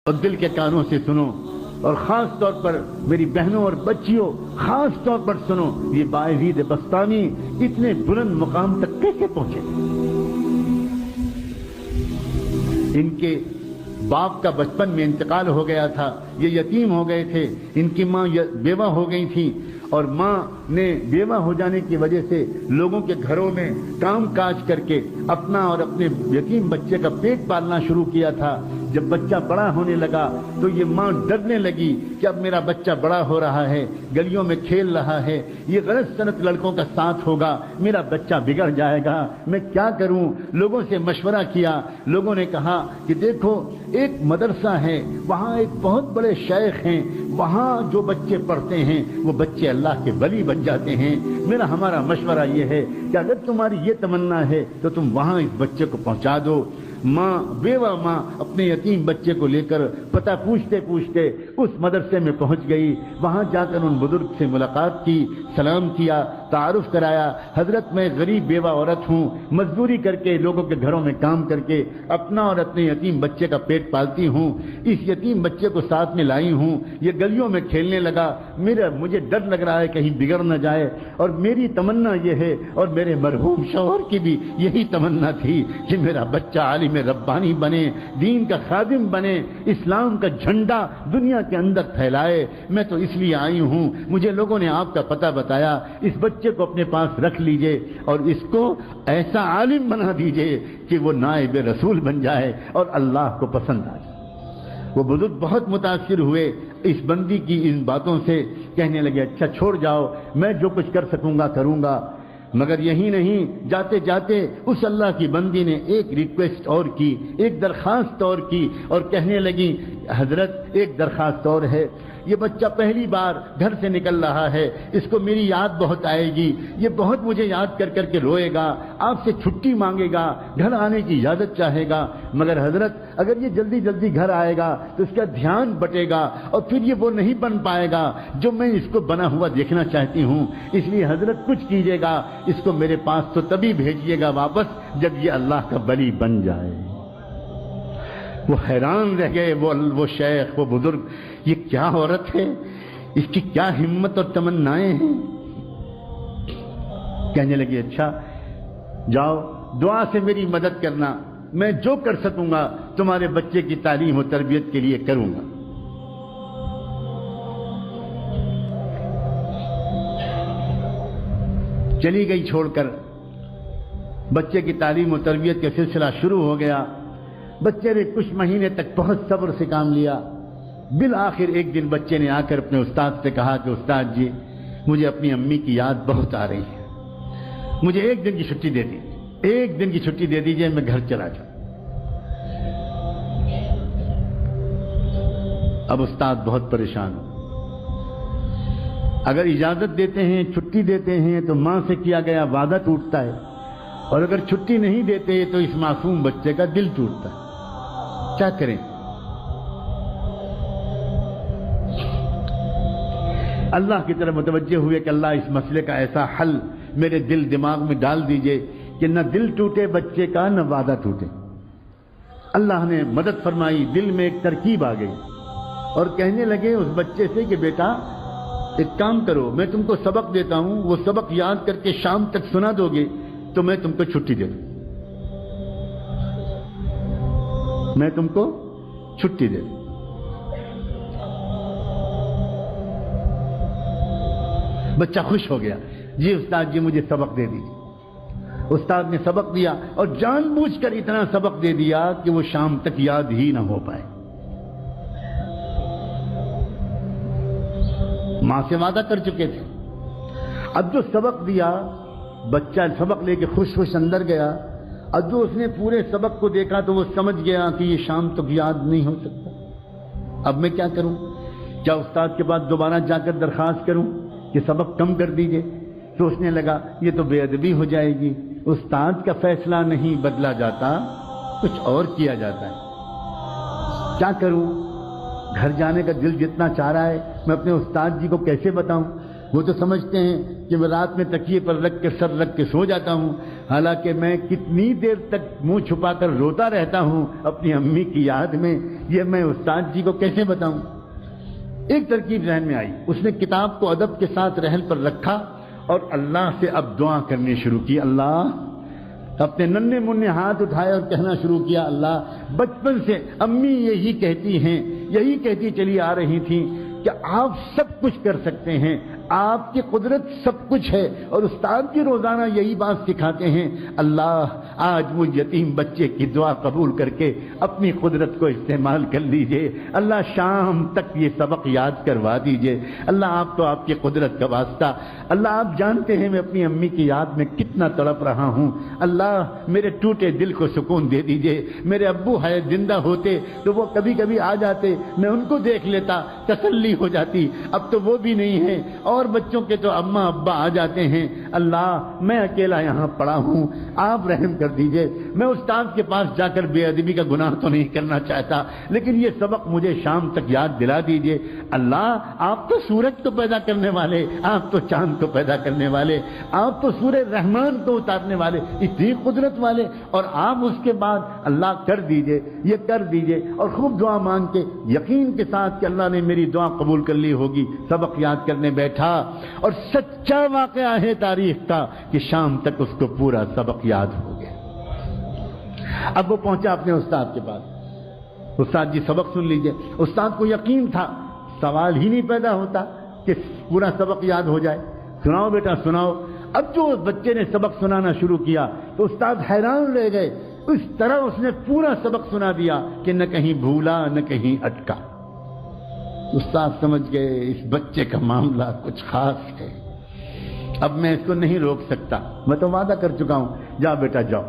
اور دل کے کانوں سے سنو، اور خاص طور پر میری بہنوں اور بچیوں خاص طور پر سنو، یہ باعزید بستامی اتنے بلند مقام تک کیسے پہنچے؟ ان کے باپ کا بچپن میں انتقال ہو گیا تھا، یہ یتیم ہو گئے تھے، ان کی ماں بیوہ ہو گئی تھی، اور ماں نے بیوہ ہو جانے کی وجہ سے لوگوں کے گھروں میں کام کاج کر کے اپنا اور اپنے یتیم بچے کا پیٹ پالنا شروع کیا تھا۔ جب بچہ بڑا ہونے لگا تو یہ ماں ڈرنے لگی کہ اب میرا بچہ بڑا ہو رہا ہے، گلیوں میں کھیل رہا ہے، یہ غلط سنت لڑکوں کا ساتھ ہوگا، میرا بچہ بگڑ جائے گا، میں کیا کروں؟ لوگوں سے مشورہ کیا، لوگوں نے کہا کہ دیکھو ایک مدرسہ ہے، وہاں ایک بہت بڑے شیخ ہیں، وہاں جو بچے پڑھتے ہیں وہ بچے اللہ کے ولی بن جاتے ہیں۔ ہمارا مشورہ یہ ہے کہ اگر تمہاری یہ تمنا ہے تو تم وہاں اس بچے کو پہنچا دو۔ ماں، بیوہ ماں اپنے یتیم بچے کو لے کر پتہ پوچھتے پوچھتے اس مدرسے میں پہنچ گئی، وہاں جا کر ان بزرگ سے ملاقات کی، سلام کیا، تعارف کرایا، حضرت میں غریب بیوہ عورت ہوں، مزدوری کر کے لوگوں کے گھروں میں کام کر کے اپنا اور اپنے یتیم بچے کا پیٹ پالتی ہوں، اس یتیم بچے کو ساتھ میں لائی ہوں، یہ گلیوں میں کھیلنے لگا، مجھے ڈر لگ رہا ہے کہیں بگڑ نہ جائے، اور میری تمنا یہ ہے، اور میرے مرحوم شوہر کی بھی یہی تمنا تھی کہ میرا بچہ عالم ربانی بنے، دین کا خادم بنے، اسلام کا جھنڈا دنیا کے اندر پھیلائے۔ میں تو اس لیے آئی ہوں، مجھے لوگوں نے آپ کا پتہ بتایا، اس بچے کو اپنے پاس رکھ لیجئے اور اس کو ایسا عالم بنا دیجئے کہ وہ نائب رسول بن جائے اور اللہ کو پسند آ جائے۔ وہ بزرگ بہت متاثر ہوئے اس بندی کی ان باتوں سے، کہنے لگے اچھا چھوڑ جاؤ، میں جو کچھ کر سکوں گا کروں گا۔ مگر یہی نہیں، جاتے جاتے اس اللہ کی بندی نے ایک ریکویسٹ اور کی، ایک درخواست اور کی، اور کہنے لگی حضرت ایک درخواست اور ہے، یہ بچہ پہلی بار گھر سے نکل رہا ہے، اس کو میری یاد بہت آئے گی، یہ بہت مجھے یاد کر کر کے روئے گا، آپ سے چھٹی مانگے گا، گھر آنے کی اجازت چاہے گا، مگر حضرت اگر یہ جلدی جلدی گھر آئے گا تو اس کا دھیان بٹے گا اور پھر یہ وہ نہیں بن پائے گا جو میں اس کو بنا ہوا دیکھنا چاہتی ہوں، اس لیے حضرت کچھ کیجیے گا، اس کو میرے پاس تو تبھی بھیجیے گا واپس جب یہ اللہ کا ولی بن جائے۔ وہ حیران رہ گئے، وہ شیخ، وہ بزرگ، یہ کیا عورت ہے، اس کی کیا ہمت اور تمنائیں ہیں۔ کہنے لگے اچھا جاؤ دعا سے میری مدد کرنا، میں جو کر سکوں گا تمہارے بچے کی تعلیم و تربیت کے لیے کروں گا۔ چلی گئی چھوڑ کر، بچے کی تعلیم و تربیت کا سلسلہ شروع ہو گیا۔ بچے نے کچھ مہینے تک بہت صبر سے کام لیا، بالآخر ایک دن بچے نے آ کر اپنے استاد سے کہا کہ استاد جی مجھے اپنی امی کی یاد بہت آ رہی ہے، مجھے ایک دن کی چھٹی دے دیجیے، ایک دن کی چھٹی دے دیجیے، میں گھر چلا جاؤں۔ اب استاد بہت پریشان ہو، اگر اجازت دیتے ہیں، چھٹی دیتے ہیں تو ماں سے کیا گیا وعدہ ٹوٹتا ہے، اور اگر چھٹی نہیں دیتے تو اس معصوم بچے کا دل ٹوٹتا ہے، کیا کریں؟ اللہ کی طرف متوجہ ہوئے کہ اللہ اس مسئلے کا ایسا حل میرے دل دماغ میں ڈال دیجئے کہ نہ دل ٹوٹے بچے کا، نہ وعدہ ٹوٹے۔ اللہ نے مدد فرمائی، دل میں ایک ترکیب آ گئی، اور کہنے لگے اس بچے سے کہ بیٹا ایک کام کرو، میں تم کو سبق دیتا ہوں، وہ سبق یاد کر کے شام تک سنا دو گے تو میں تم کو چھٹی دے دوں، میں تم کو چھٹی دے دوں۔ بچہ خوش ہو گیا، جی استاد جی مجھے سبق دے دیجیے۔ استاد نے سبق دیا، اور جان بوجھ کر اتنا سبق دے دیا کہ وہ شام تک یاد ہی نہ ہو پائے۔ ماں سے وعدہ کر چکے تھے، اب جو سبق دیا، بچہ سبق لے کے خوش خوش اندر گیا، اب جو اس نے پورے سبق کو دیکھا تو وہ سمجھ گیا کہ یہ شام تک یاد نہیں ہو سکتا، اب میں کیا کروں؟ کیا استاد کے پاس دوبارہ جا کر درخواست کروں کہ سبق کم کر دیجئے؟ سوچنے لگا یہ تو بے ادبی ہو جائے گی، استاد کا فیصلہ نہیں بدلا جاتا، کچھ اور کیا جاتا ہے، کیا کروں؟ گھر جانے کا دل جتنا چاہ رہا ہے، میں اپنے استاد جی کو کیسے بتاؤں؟ وہ تو سمجھتے ہیں کہ میں رات میں تکیے پر رکھ کے سر رکھ کے سو جاتا ہوں، حالانکہ میں کتنی دیر تک منہ چھپا کر روتا رہتا ہوں اپنی امی کی یاد میں، یہ میں استاد جی کو کیسے بتاؤں؟ ایک ترکیب ذہن میں آئی، اس نے کتاب کو ادب کے ساتھ رحل پر رکھا اور اللہ سے اب دعا کرنی شروع کی۔ اللہ، اپنے ننھے منھے ہاتھ اٹھائے اور کہنا شروع کیا، اللہ، بچپن سے امی یہی کہتی ہیں، یہی کہتی چلی آ رہی تھیں کہ آپ سب کچھ کر سکتے ہیں، آپ کی قدرت سب کچھ ہے، اور استاد بھی روزانہ یہی بات سکھاتے ہیں۔ اللہ، آج مجھ یتیم بچے کی دعا قبول کر کے اپنی قدرت کو استعمال کر لیجئے۔ اللہ، شام تک یہ سبق یاد کروا دیجئے۔ اللہ، آپ تو آپ کی قدرت کا واسطہ، اللہ آپ جانتے ہیں میں اپنی امی کی یاد میں کتنا تڑپ رہا ہوں۔ اللہ، میرے ٹوٹے دل کو سکون دے دیجئے۔ میرے ابو ہے، زندہ ہوتے تو وہ کبھی کبھی آ جاتے، میں ان کو دیکھ لیتا، تسلی ہو جاتی۔ اب تو وہ بھی نہیں ہے، اور بچوں کے تو اماں ابا آ جاتے ہیں۔ اللہ، میں اکیلا یہاں پڑا ہوں، آپ رحم کر دیجئے۔ میں استاد کے پاس جا کر بے ادبی کا گناہ تو نہیں کرنا چاہتا، لیکن یہ سبق مجھے شام تک یاد دلا دیجئے۔ اللہ، آپ تو سورج کو پیدا کرنے والے، آپ تو چاند کو پیدا کرنے والے، آپ تو سورہ رحمان کو اتارنے والے، اتنی قدرت والے، اور آپ اس کے بعد اللہ کر دیجئے، یہ کر دیجئے، اور خوب دعا مانگ کے یقین کے ساتھ کہ اللہ نے میری دعا قبول کر لی ہوگی، سبق یاد کرنے بیٹھا، اور سچا واقعہ ہے تاریخ کا کہ شام تک اس کو پورا سبق یاد ہو گیا۔ اب وہ پہنچا اپنے استاد کے پاس، استاد جی سبق سن لیجئے۔ استاد کو یقین تھا، سوال ہی نہیں پیدا ہوتا کہ پورا سبق یاد ہو جائے۔ سناؤ بیٹا سناؤ۔ اب جو بچے نے سبق سنانا شروع کیا تو استاد حیران رہ گئے، اس طرح اس نے پورا سبق سنا دیا کہ نہ کہیں بھولا نہ کہیں اٹکا۔ استاد سمجھ گئے اس بچے کا معاملہ کچھ خاص ہے، اب میں اس کو نہیں روک سکتا، میں تو وعدہ کر چکا ہوں، جاؤ بیٹا جاؤ۔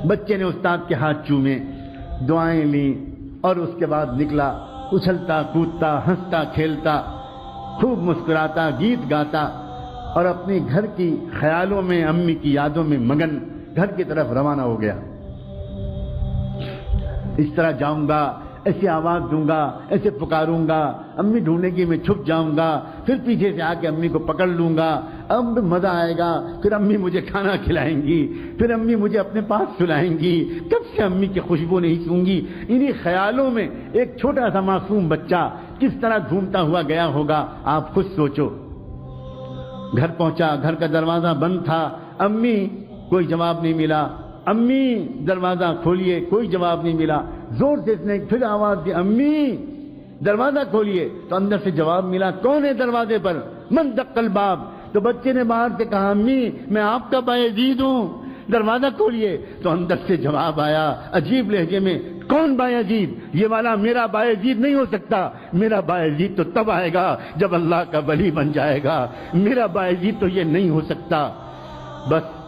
بچے نے استاد کے ہاتھ چومے، دعائیں لیں، اور اس کے بعد نکلا، اچھلتا کودتا ہنستا کھیلتا، خوب مسکراتا، گیت گاتا، اور اپنی گھر کی خیالوں میں، امی کی یادوں میں مگن گھر کی طرف روانہ ہو گیا۔ اس طرح جاؤں گا، ایسے آواز دوں گا، ایسے پکاروں گا، امی ڈھونڈے گی، میں چھپ جاؤں گا، پھر پیچھے سے آ کے امی کو پکڑ لوں گا، اب مزہ آئے گا، پھر امی مجھے کھانا کھلائیں گی، پھر امی مجھے اپنے پاس سلائیں گی، کب سے امی کی خوشبو نہیں سوں گی۔ انہی خیالوں میں ایک چھوٹا سا معصوم بچہ کس طرح گھومتا ہوا گیا ہوگا، آپ خود سوچو۔ گھر پہنچا، گھر کا دروازہ بند تھا، امی، کوئی جواب نہیں ملا، امی دروازہ کھولیے، کوئی جواب نہیں ملا۔ زور سے اس نے پھر آواز دی، امی دروازہ کھولیے، تو اندر سے جواب ملا، کون ہے دروازے پر؟ من دق الباب۔ تو بچے نے باہر سے کہا، امی میں آپ کا بایزید ہوں، دروازہ کھولیے۔ تو اندر سے جواب آیا عجیب لہجے میں، کون بایزید؟ یہ والا میرا بایزید نہیں ہو سکتا، میرا بایزید تو تب آئے گا جب اللہ کا ولی بن جائے گا، میرا بایزید تو یہ نہیں ہو سکتا۔ بس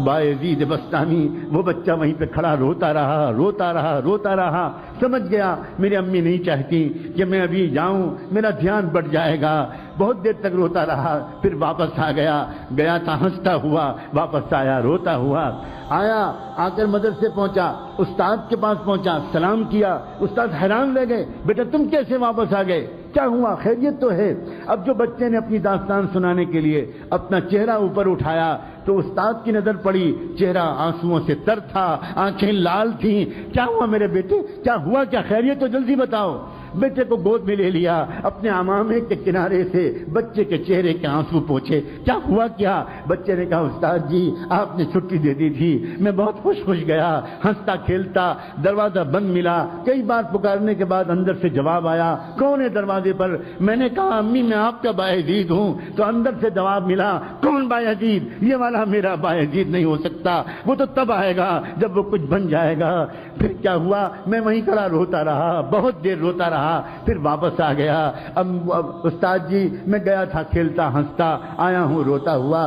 بایزید بستانی، وہ بچہ وہیں پہ کھڑا روتا رہا روتا رہا روتا رہا، سمجھ گیا میری امی نہیں چاہتی کہ میں ابھی جاؤں، میرا دھیان بٹ جائے گا۔ بہت دیر تک روتا رہا، پھر واپس آ گیا، گیا تھا ہنستا ہوا، واپس آیا روتا ہوا، آیا، آ کر مدرسے پہنچا، استاد کے پاس پہنچا، سلام کیا۔ استاد حیران رہ گئے، بیٹا تم کیسے واپس آ گئے، کیا ہوا، خیریت تو ہے؟ اب جو بچے نے اپنی داستان سنانے کے لیے اپنا چہرہ اوپر اٹھایا تو استاد کی نظر پڑی، چہرہ آنسوؤں سے تر تھا، آنکھیں لال تھیں۔ کیا ہوا میرے بیٹے، کیا ہوا، کیا خیریت، تو جلدی بتاؤ۔ بیٹے کو گود میں لے لیا، اپنے عمامے کے کنارے سے بچے کے چہرے کے آنسو پوچھے، کیا ہوا کیا؟ بچے نے کہا، استاد جی آپ نے چھٹی دے دی تھی، میں بہت خوش گیا، ہنستا کھیلتا، دروازہ بند ملا، کئی بار پکارنے کے بعد اندر سے جواب آیا، کون ہے دروازے پر؟ میں نے کہا، امی میں آپ کا بایزید ہوں۔ تو اندر سے جواب ملا، کون بایزید؟ یہ والا میرا بایزید نہیں ہو سکتا، وہ تو تب آئے گا جب وہ کچھ بن جائے گا۔ پھر کیا ہوا، میں وہیں کھڑا روتا رہا، بہت دیر روتا رہا، پھر واپس آ گیا۔ اب استاد جی میں گیا تھا کھیلتا ہنستا، آیا ہوں روتا ہوا۔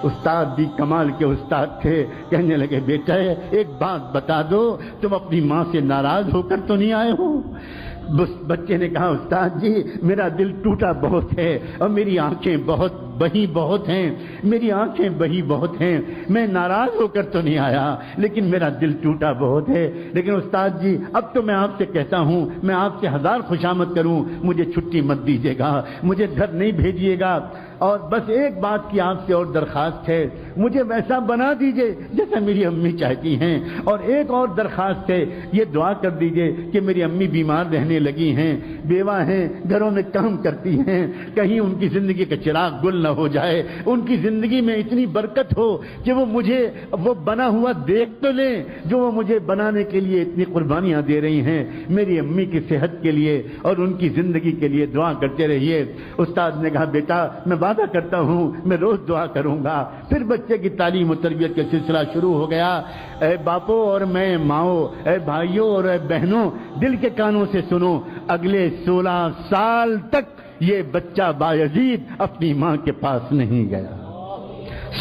استاد بھی کمال کے استاد تھے، کہنے لگے، بیٹا ایک بات بتا دو، تم اپنی ماں سے ناراض ہو کر تو نہیں آئے ہو؟ بچے نے کہا، استاد جی میرا دل ٹوٹا بہت ہے اور میری آنکھیں بہت بہی بہت ہیں، میری آنکھیں بہی بہت ہیں، میں ناراض ہو کر تو نہیں آیا لیکن میرا دل ٹوٹا بہت ہے، لیکن استاد جی اب تو میں آپ سے کہتا ہوں، میں آپ سے ہزار خوشامد کروں، مجھے چھٹی مت دیجیے گا، مجھے گھر نہیں بھیجیے گا، اور بس ایک بات کی آپ سے اور درخواست ہے، مجھے ویسا بنا دیجئے جیسا میری امی چاہتی ہیں، اور ایک اور درخواست ہے، یہ دعا کر دیجئے کہ میری امی بیمار رہنے لگی ہیں، بیوہ ہیں، گھروں میں کام کرتی ہیں، کہیں ان کی زندگی کا چراغ گل نہ ہو جائے، ان کی زندگی میں اتنی برکت ہو کہ وہ مجھے وہ بنا ہوا دیکھ تو لیں جو وہ مجھے بنانے کے لیے اتنی قربانیاں دے رہی ہیں، میری امی کی صحت کے لیے اور ان کی زندگی کے لیے دعا کرتے رہیے۔ استاد نے کہا بیٹا میں وعدہ کرتا ہوں میں روز دعا کروں گا۔ پھر بچے کی تعلیم و تربیت کا سلسلہ شروع ہو گیا۔ اے باپو اور میں ماؤں، اے بھائیوں اور اے بہنوں، دل کے کانوں سے سنو، اگلے 16 سال تک یہ بچہ بایزید اپنی ماں کے پاس نہیں گیا۔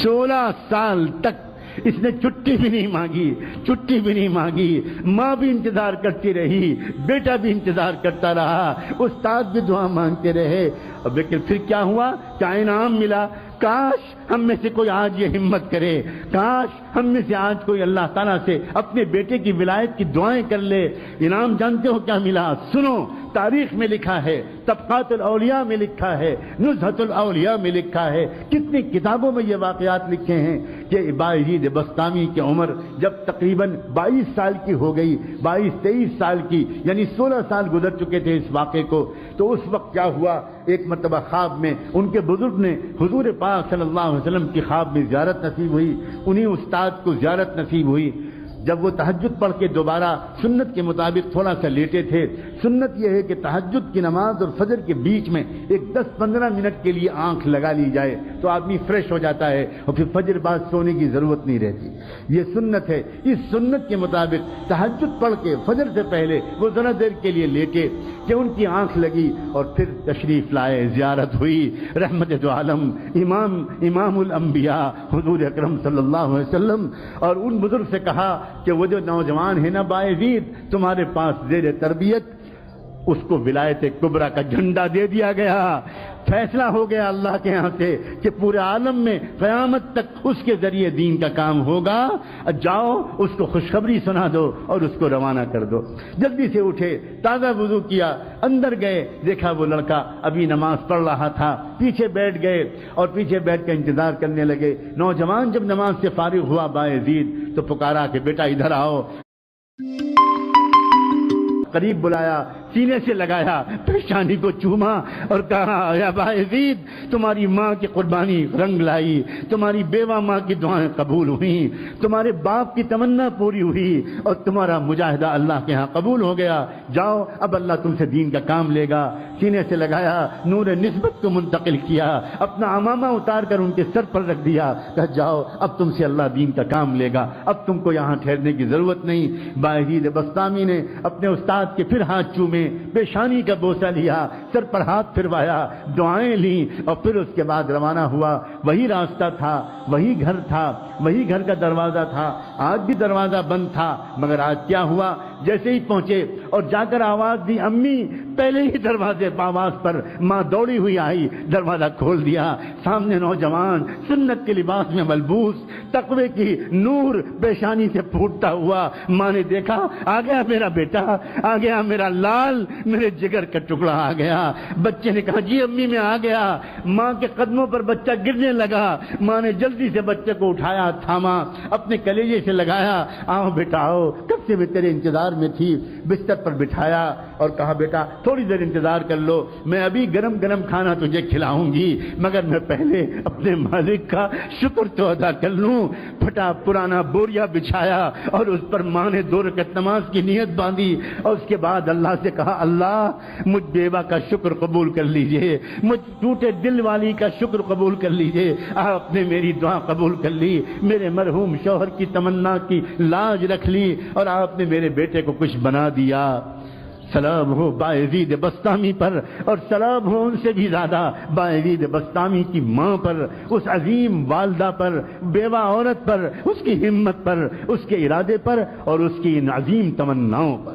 16 سال تک اس نے چھٹی بھی نہیں مانگی، چھٹی بھی نہیں مانگی، ماں بھی انتظار کرتی رہی، بیٹا بھی انتظار کرتا رہا، استاد بھی دعا مانگتے رہے، لیکن پھر کیا ہوا؟ کیا انعام ملا؟ کاش ہم میں سے کوئی آج یہ ہمت کرے، کاش ہم میں سے آج کوئی اللہ تعالیٰ سے اپنے بیٹے کی ولایت کی دعائیں کر لے۔ انعام جانتے ہو کیا ملا؟ سنو، تاریخ میں لکھا ہے، طبقات الاولیاء میں لکھا ہے، نزہۃ الاولیاء میں لکھا ہے، کتنی کتابوں میں یہ واقعات لکھے ہیں کہ بایزید بسطامی کی عمر جب تقریباً 22 سال کی ہو گئی، 22-23 سال کی، یعنی 16 سال گزر چکے تھے اس واقعے کو، تو اس وقت کیا ہوا؟ ایک مرتبہ خواب میں ان کے بزرگ نے حضور پاک صلی اللہ علیہ وسلم کی خواب میں زیارت نصیب ہوئی، انہی استاد کو زیارت نصیب ہوئی۔ جب وہ تہجد پڑھ کے دوبارہ سنت کے مطابق تھوڑا سا لیٹے تھے، سنت یہ ہے کہ تہجد کی نماز اور فجر کے بیچ میں ایک 10-15 منٹ کے لیے آنکھ لگا لی جائے تو آدمی فریش ہو جاتا ہے اور پھر فجر بعد سونے کی ضرورت نہیں رہتی، یہ سنت ہے۔ اس سنت کے مطابق تہجد پڑھ کے فجر سے پہلے وہ ذرا دیر کے لیے لیٹے کہ ان کی آنکھ لگی اور پھر تشریف لائے، زیارت ہوئی رحمت دو عالم امام الانبیاء حضور اکرم صلی اللہ علیہ وسلم، اور ان بزرگ سے کہا کہ وہ جو نوجوان ہے نا بایزید تمہارے پاس زیر تربیت، اس کو ولایت کبریٰ کا جھنڈا دے دیا گیا، فیصلہ ہو گیا اللہ کے ہاں سے کہ پورے عالم میں قیامت تک اس کے ذریعے دین کا کام ہوگا، جاؤ اس کو خوشخبری سنا دو اور اس کو روانہ کر دو۔ جلدی سے اٹھے، تازہ وضو کیا، اندر گئے، دیکھا وہ لڑکا ابھی نماز پڑھ رہا تھا، پیچھے بیٹھ گئے اور پیچھے بیٹھ کر انتظار کرنے لگے۔ نوجوان جب نماز سے فارغ ہوا بایزید تو پکارا کہ بیٹا ادھر آؤ، قریب بلایا، سینے سے لگایا، پیشانی کو چوما اور کہا یا بایزید تمہاری ماں کی قربانی رنگ لائی، تمہاری بیوہ ماں کی دعائیں قبول ہوئیں، تمہارے باپ کی تمنا پوری ہوئی اور تمہارا مجاہدہ اللہ کے ہاں قبول ہو گیا، جاؤ اب اللہ تم سے دین کا کام لے گا۔ سینے سے لگایا، نور نسبت کو منتقل کیا، اپنا عمامہ اتار کر ان کے سر پر رکھ دیا، کہا جاؤ اب تم سے اللہ دین کا کام لے گا، اب تم کو یہاں ٹھہرنے کی ضرورت نہیں۔ بایزید بسطامی نے اپنے استاد کے پھر ہاتھ چومے، پیشانی کا بوسہ لیا، سر پر ہاتھ پھروایا، دعائیں لیں اور پھر اس کے بعد روانہ ہوا۔ وہی راستہ تھا، وہی گھر تھا، وہی گھر کا دروازہ تھا، آج بھی دروازہ بند تھا، مگر آج کیا ہوا؟ جیسے ہی پہنچے اور جا کر آواز دی امی، پہلے ہی دروازے آواز پر ماں دوڑی ہوئی آئی، دروازہ کھول دیا، سامنے نوجوان سنت کے لباس میں ملبوس، تقوی کی نور پیشانی سے پھوٹتا ہوا۔ ماں نے دیکھا آ گیا میرا بیٹا، آ گیا میرا لال، میرے جگر کا ٹکڑا آ گیا۔ بچے نے کہا جی امی میں آ گیا۔ ماں کے قدموں پر بچہ گرنے لگا، ماں نے جلدی سے بچے کو اٹھایا، تھاما، اپنے کلیجے سے لگایا، آؤ بیٹا آؤ، کب سے میں تیرے انتظار میں تھی۔ بستر پر بٹھایا اور کہا بیٹا تھوڑی دیر انتظار کر لو، میں ابھی گرم گرم کھانا تجھے کھلاؤں گی، مگر میں پہلے اپنے مالک کا شکر تو ادا کر لوں۔ پھٹا پرانا بوریا بچھایا اور اس پر ماں نے 2 رکعت نماز کی نیت باندھی اور اس کے بعد اللہ سے کہا اللہ مجھ بیوہ کا شکر قبول کر لیجئے، مجھ ٹوٹے دل والی کا شکر قبول کر لیجئے، آپ نے میری دعا قبول کر لی، میرے مرحوم شوہر کی تمنا کی لاج رکھ لی اور آپ نے میرے بیٹے کو کچھ بنا دیا۔ سلام ہو بایزید بسطامی پر، اور سلام ہو ان سے بھی زیادہ بایزید بسطامی کی ماں پر، اس عظیم والدہ پر، بیوہ عورت پر، اس کی ہمت پر، اس کے ارادے پر اور اس کی ان عظیم تمناؤں پر۔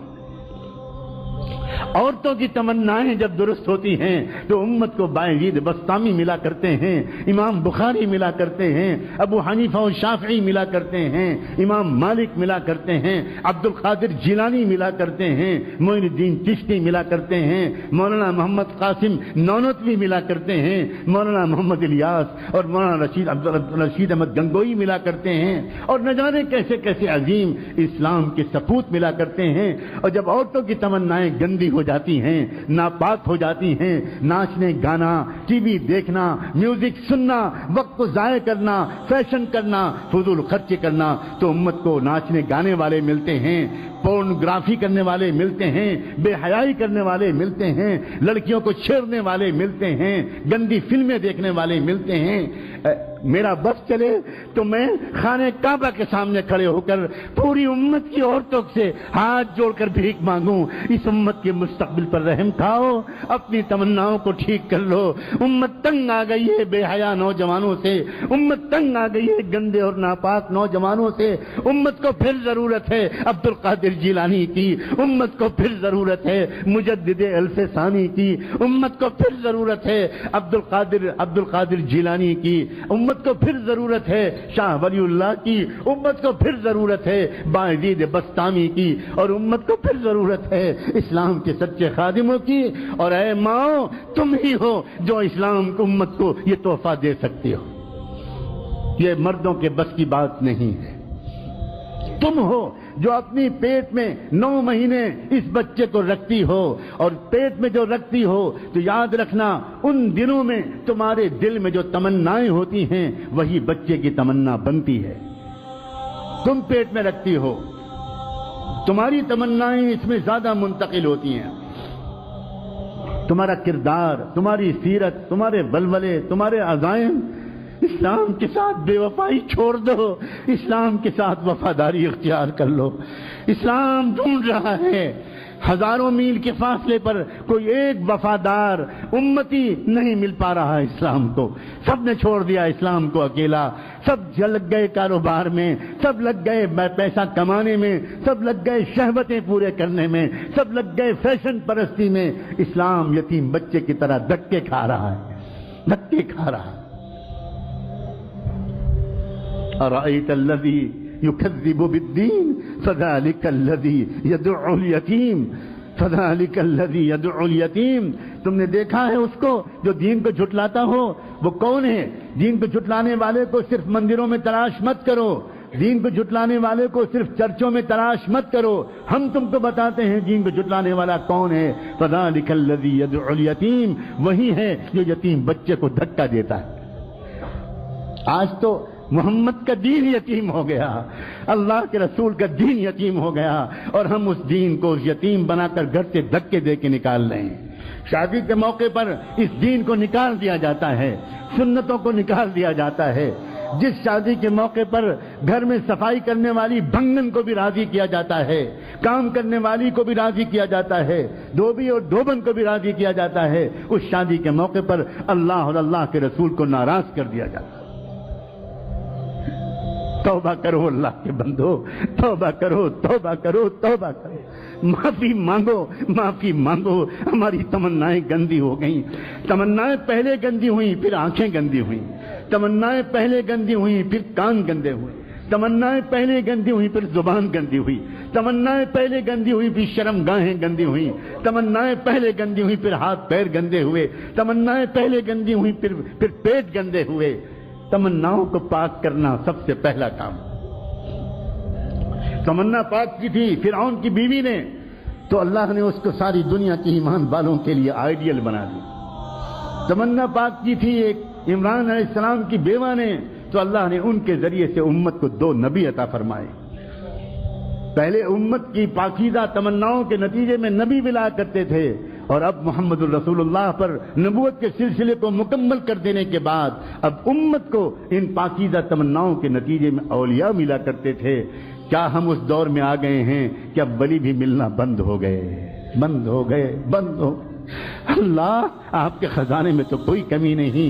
عورتوں کی تمنائیں جب درست ہوتی ہیں تو امت کو باعزید بسطامی ملا کرتے ہیں، امام بخاری ملا کرتے ہیں، ابو حنیفہ و شافعی ملا کرتے ہیں، امام مالک ملا کرتے ہیں، عبد القادر جیلانی ملا کرتے ہیں، معین الدین چشتی ملا کرتے ہیں، مولانا محمد قاسم نانوتوی ملا کرتے ہیں، مولانا محمد الیاس اور مولانا رشید احمد گنگوئی ملا کرتے ہیں، اور نہ جانے کیسے کیسے عظیم اسلام کے سپوت ملا کرتے ہیں۔ اور جب عورتوں کی تمنائیں گندی ہو جاتی ہیں، ناپاک ہو جاتی ہیں، ناچنے گانا، ٹی وی دیکھنا، میوزک سننا، وقت کو ضائع کرنا، فیشن کرنا، فضول خرچی کرنا، تو امت کو ناچنے گانے والے ملتے ہیں، پورنوگرافی کرنے والے ملتے ہیں، بے حیائی کرنے والے ملتے ہیں، لڑکیوں کو چھیڑنے والے ملتے ہیں، گندی فلمیں دیکھنے والے ملتے ہیں۔ میرا بس چلے تو میں خانہ کعبہ کے سامنے کھڑے ہو کر پوری امت کی عورتوں سے ہاتھ جوڑ کر بھیک مانگوں، اس امت کے مستقبل پر رحم کھاؤ، اپنی تمناؤں کو ٹھیک کر لو۔ امت تنگ آ گئی ہے بے حیا نوجوانوں سے، امت تنگ آ گئی ہے گندے اور ناپاک نوجوانوں سے۔ امت کو پھر ضرورت ہے عبد القادر جیلانی کی، امت کو پھر ضرورت ہے مجدد الف ثانی کی، امت کو پھر ضرورت ہے عبد القادر جیلانی کی، امت کو پھر ضرورت ہے شاہ ولی اللہ کی، امت کو پھر ضرورت ہے باعزید بسطامی کی، اور امت کو پھر ضرورت ہے اسلام کے سچے خادموں کی۔ اور اے ماؤ، تم ہی ہو جو اسلام کو امت کو یہ تحفہ دے سکتے ہو، یہ مردوں کے بس کی بات نہیں ہے۔ تم ہو جو اپنی پیٹ میں 9 مہینے اس بچے کو رکھتی ہو، اور پیٹ میں جو رکھتی ہو تو یاد رکھنا ان دنوں میں تمہارے دل میں جو تمنائیں ہوتی ہیں وہی بچے کی تمنا بنتی ہے۔ تم پیٹ میں رکھتی ہو، تمہاری تمنائیں اس میں زیادہ منتقل ہوتی ہیں۔ تمہارا کردار، تمہاری سیرت، تمہارے ولولے، تمہارے عزائم، اسلام کے ساتھ بے وفائی چھوڑ دو، اسلام کے ساتھ وفاداری اختیار کر لو۔ اسلام ڈھونڈ رہا ہے، ہزاروں میل کے فاصلے پر کوئی ایک وفادار امتی نہیں مل پا رہا ہے اسلام کو۔ سب نے چھوڑ دیا اسلام کو اکیلا، سب لگ گئے کاروبار میں، سب لگ گئے پیسہ کمانے میں، سب لگ گئے شہوتیں پورے کرنے میں، سب لگ گئے فیشن پرستی میں۔ اسلام یتیم بچے کی طرح دھکے کھا رہا ہے، دھکے کھا رہا ہے۔ أرأيت الذي يكذب بالدين فذلك الذي يدعو اليتيم، فذلك الذي يدعو اليتيم۔ تم نے دیکھا ہے اس کو جو دین کو جھٹلاتا ہو؟ وہ کون ہے؟ دین کو جھٹلانے والے کو صرف مندروں میں تلاش مت کرو، دین کو جھٹلانے والے کو صرف چرچوں میں تلاش مت کرو، ہم تم کو بتاتے ہیں دین کو جھٹلانے والا کون ہے۔ فذلك الذي يدعو اليتيم، وہی ہے جو یتیم بچے کو دھکا دیتا ہے۔ آج تو محمد کا دین یتیم ہو گیا، اللہ کے رسول کا دین یتیم ہو گیا، اور ہم اس دین کو یتیم بنا کر گھر سے دھکے دے کے نکال رہے ہیں۔ شادی کے موقع پر اس دین کو نکال دیا جاتا ہے، سنتوں کو نکال دیا جاتا ہے۔ جس شادی کے موقع پر گھر میں صفائی کرنے والی بھنگن کو بھی راضی کیا جاتا ہے، کام کرنے والی کو بھی راضی کیا جاتا ہے، دھوبی اور دھوبن کو بھی راضی کیا جاتا ہے، اس شادی کے موقع پر اللہ اور اللہ کے رسول کو ناراض کر دیا جاتا ہے۔ توبہ کرو اللہ کے بندو، توبہ کرو، توبہ کرو، توبہ کرو، معافی مانگو، معافی مانگو۔ ہماری تمنائیں گندی ہو گئیں، تمنائیں پہلے گندی ہوئیں پھر آنکھیں گندی ہوئیں، تمنائیں پہلے گندی ہوئیں پھر کان گندے ہوئے، تمنائیں پہلے گندی ہوئی پھر زبان گندی ہوئی، تمنائیں پہلے گندی ہوئی پھر شرم گاہیں گندی ہوئی، تمنائیں پہلے گندی ہوئی پھر ہاتھ پیر گندے ہوئے، تمنائیں پہلے گندی ہوئی پھر پیٹ گندے ہوئے۔ تمناؤں کو پاک کرنا سب سے پہلا کام۔ تمنا پاک کی تھی فرعون کی بیوی نے، تو اللہ نے اس کو ساری دنیا کے ایمان والوں کے لیے آئیڈیل بنا دی۔ تمنا پاک کی تھی ایک عمران علیہ السلام کی بیوہ نے، تو اللہ نے ان کے ذریعے سے امت کو 2 نبی عطا فرمائے۔ پہلے امت کی پاکیزہ تمناؤں کے نتیجے میں نبی ملا کرتے تھے، اور اب محمد الرسول اللہ پر نبوت کے سلسلے کو مکمل کر دینے کے بعد اب امت کو ان پاکیزہ تمناؤں کے نتیجے میں اولیاء ملا کرتے تھے۔ کیا ہم اس دور میں آ گئے ہیں کہ اب ولی بھی ملنا بند ہو گئے، بند ہو گئے، بند ہو گئے؟ اللہ، آپ کے خزانے میں تو کوئی کمی نہیں،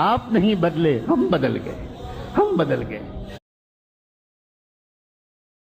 آپ نہیں بدلے، ہم بدل گئے، ہم بدل گئے۔